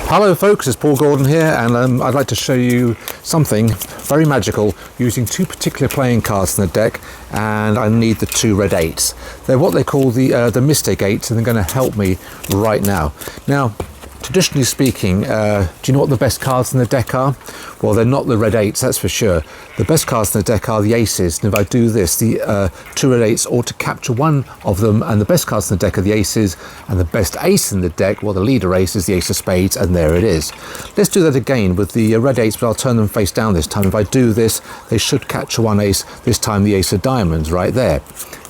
Hello folks, it's Paul Gordon here, and I'd like to show you something very magical using two particular playing cards in the deck, and I need the two red eights. They're what they call the Mystic Eights, and they're going to help me right now. Now, traditionally speaking, do you know what the best cards in the deck are? Well, they're not the red eights, that's for sure. The best cards in the deck are the aces, and if I do this, the two red eights ought to capture one of them, and the best cards in the deck are the aces, and the best ace in the deck, well, the leader ace is the ace of spades, and there it is. Let's do that again with the red eights, but I'll turn them face down this time. If I do this, they should capture one ace, this time the ace of diamonds right there.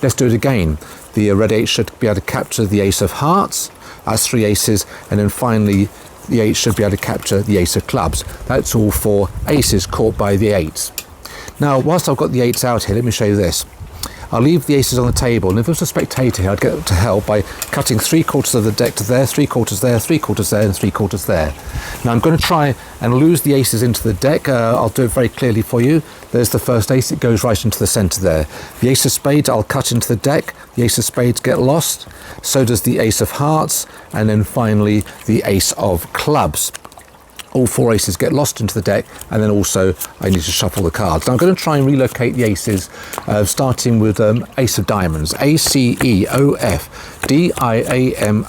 Let's do it again. The red eight should be able to capture the ace of hearts. That's three aces, and then finally the eight should be able to capture the ace of clubs. That's all four aces caught by the eights. Now, whilst I've got the eights out here, let me show you this. I'll leave the aces on the table, and if I was a spectator here, I'd get to help by cutting 3/4 of the deck to there, 3/4 there, 3/4 there, and 3/4 there. Now I'm going to try and lose the aces into the deck. I'll do it very clearly for you. There's the first ace, it goes right into the centre there. The ace of spades I'll cut into the deck, the ace of spades get lost, so does the ace of hearts, and then finally the ace of clubs. All four aces get lost into the deck, and then also I need to shuffle the cards. Now I'm going to try and relocate the aces, starting with ace of diamonds, ACEOF, DIAMONDS,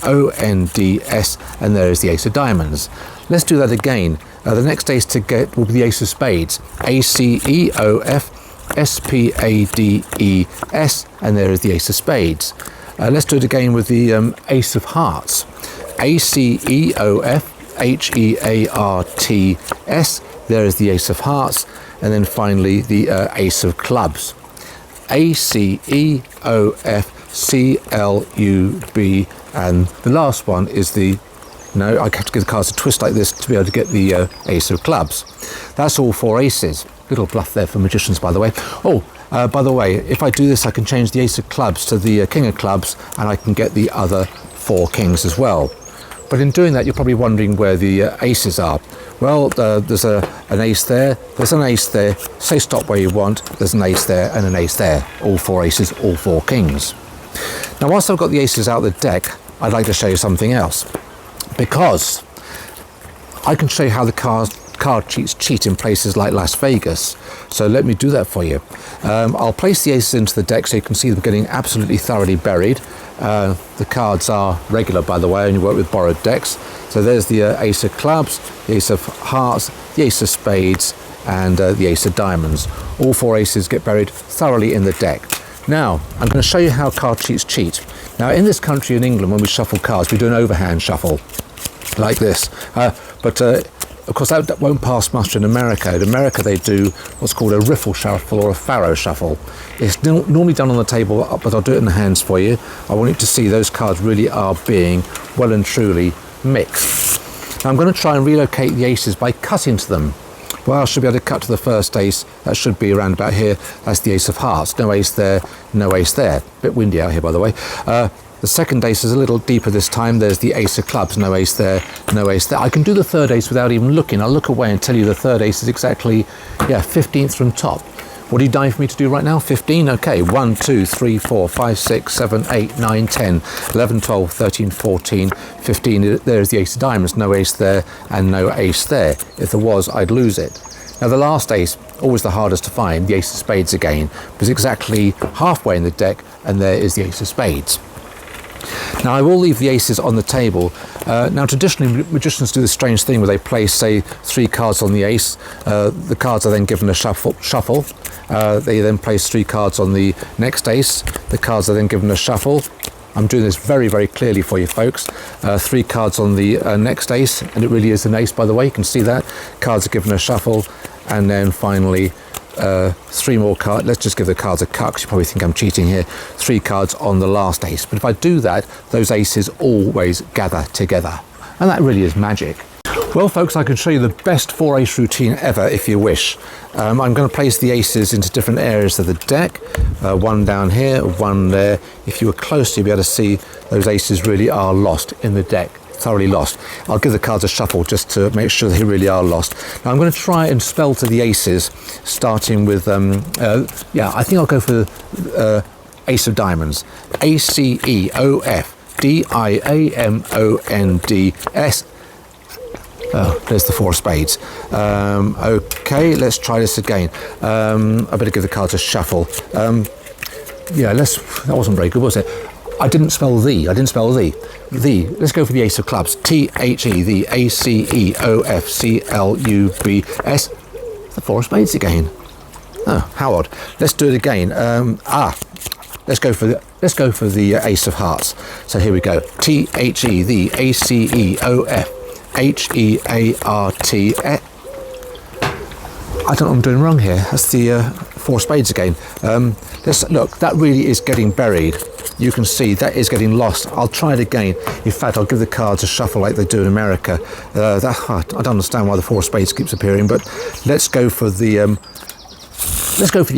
and there is the ace of diamonds. Let's do that again. The next ace to get will be the ace of spades, ACEOF, SPADES, and there is the ace of spades. Let's do it again with the ace of hearts, ACEOF, HEARTS, there is the ace of hearts, and then finally the ace of clubs, ACEOFCLUB, and the last one is the, no, I have to give the cards a twist like this to be able to get the ace of clubs. That's all four aces. Little bluff there for magicians, by the way. Oh, by the way, if I do this, I can change the ace of clubs to the king of clubs, and I can get the other four kings as well. But in doing that, you're probably wondering where the aces are. Well, there's an ace there, there's an ace there, say stop where you want, there's an ace there and an ace there. All four aces, all four kings. Now, whilst I've got the aces out of the deck, I'd like to show you something else. Because I can show you how the card cheats cheat in places like Las Vegas. So let me do that for you. I'll place the aces into the deck so you can see them getting absolutely thoroughly buried. The cards are regular, by the way, and you work with borrowed decks. So there's the ace of clubs, the ace of hearts, the ace of spades, and the ace of diamonds. All four aces get buried thoroughly in the deck. Now, I'm going to show you how card cheats cheat. Now, in this country, in England, when we shuffle cards, we do an overhand shuffle, like this. Of course, that won't pass muster in America. In America, they do what's called a riffle shuffle or a faro shuffle. It's normally done on the table, but I'll do it in the hands for you. I want you to see those cards really are being well and truly mixed. Now, I'm going to try and relocate the aces by cutting to them. Well, I should be able to cut to the first ace. That should be around about here. That's the ace of hearts. No ace there, no ace there. Bit windy out here, by the way. The second ace is a little deeper this time. There's the ace of clubs, no ace there, no ace there. I can do the third ace without even looking. I'll look away and tell you the third ace is exactly, 15th from top. What are you dying for me to do right now? 15? Okay, 1, 2, 3, 4, 5, 6, 7, 8, 9, 10, 11, 12, 13, 14, 15. There's the ace of diamonds, no ace there and no ace there. If there was, I'd lose it. Now the last ace, always the hardest to find, the ace of spades again, was exactly halfway in the deck, and there is the ace of spades. Now I will leave the aces on the table. Now traditionally magicians do this strange thing where they place, say, 3 cards on the ace. The cards are then given a shuffle. They then place 3 cards on the next ace. The cards are then given a shuffle. I'm doing this very, very clearly for you folks. 3 cards on the next ace, and it really is an ace, by the way, you can see that. Cards are given a shuffle, and then finally 3 more cards. Let's just give the cards a cut because you probably think I'm cheating here. 3 cards on the last ace. But if I do that, those aces always gather together. And that really is magic. Well folks, I can show you the best 4-ace routine ever if you wish. I'm going to place the aces into different areas of the deck. One down here, one there. If you were close, you'll be able to see those aces really are lost in the deck. Thoroughly lost. I'll give the cards a shuffle just to make sure they really are lost. Now I'm going to try and spell to the aces, starting with, I think I'll go for ace of diamonds. ACEOF, DIAMONDS, Oh, there's the 4 of spades. Okay, let's try this again. I better give the cards a shuffle. Yeah, that wasn't very good, was it? I didn't spell the. The. Let's go for the ace of clubs. T-H-E, the A-C-E-O-F-C-L-U-B-S. The 4 of spades again. Oh, how odd. Let's do it again. Let's go for the ace of hearts. So here we go. T-H-E, the A-C-E-O-F-H-E-A-R-T. I don't know what I'm doing wrong here. That's the 4 of spades again. Look, that really is getting buried. You can see that is getting lost. I'll try it again. In fact, I'll give the cards a shuffle like they do in America. I don't understand why the 4 of spades keeps appearing, but let's go for the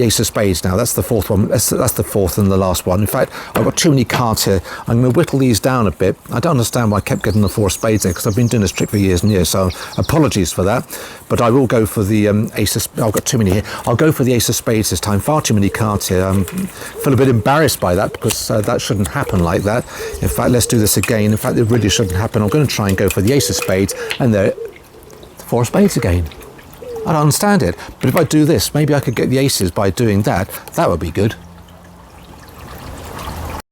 ace of spades now. That's the 4th one. That's the 4th and the last one. In fact, I've got too many cards here. I'm going to whittle these down a bit. I don't understand why I kept getting the 4 of spades there, because I've been doing this trick for years and years, so apologies for that. But I will go for the ace of... I've got too many here. I'll go for the ace of spades this time. Far too many cards here. I feel a bit embarrassed by that, because that shouldn't happen like that. In fact, let's do this again. In fact, it really shouldn't happen. I'm going to try and go for the ace of spades, and the 4 of spades again. I don't understand it. But if I do this, maybe I could get the aces by doing that. That would be good.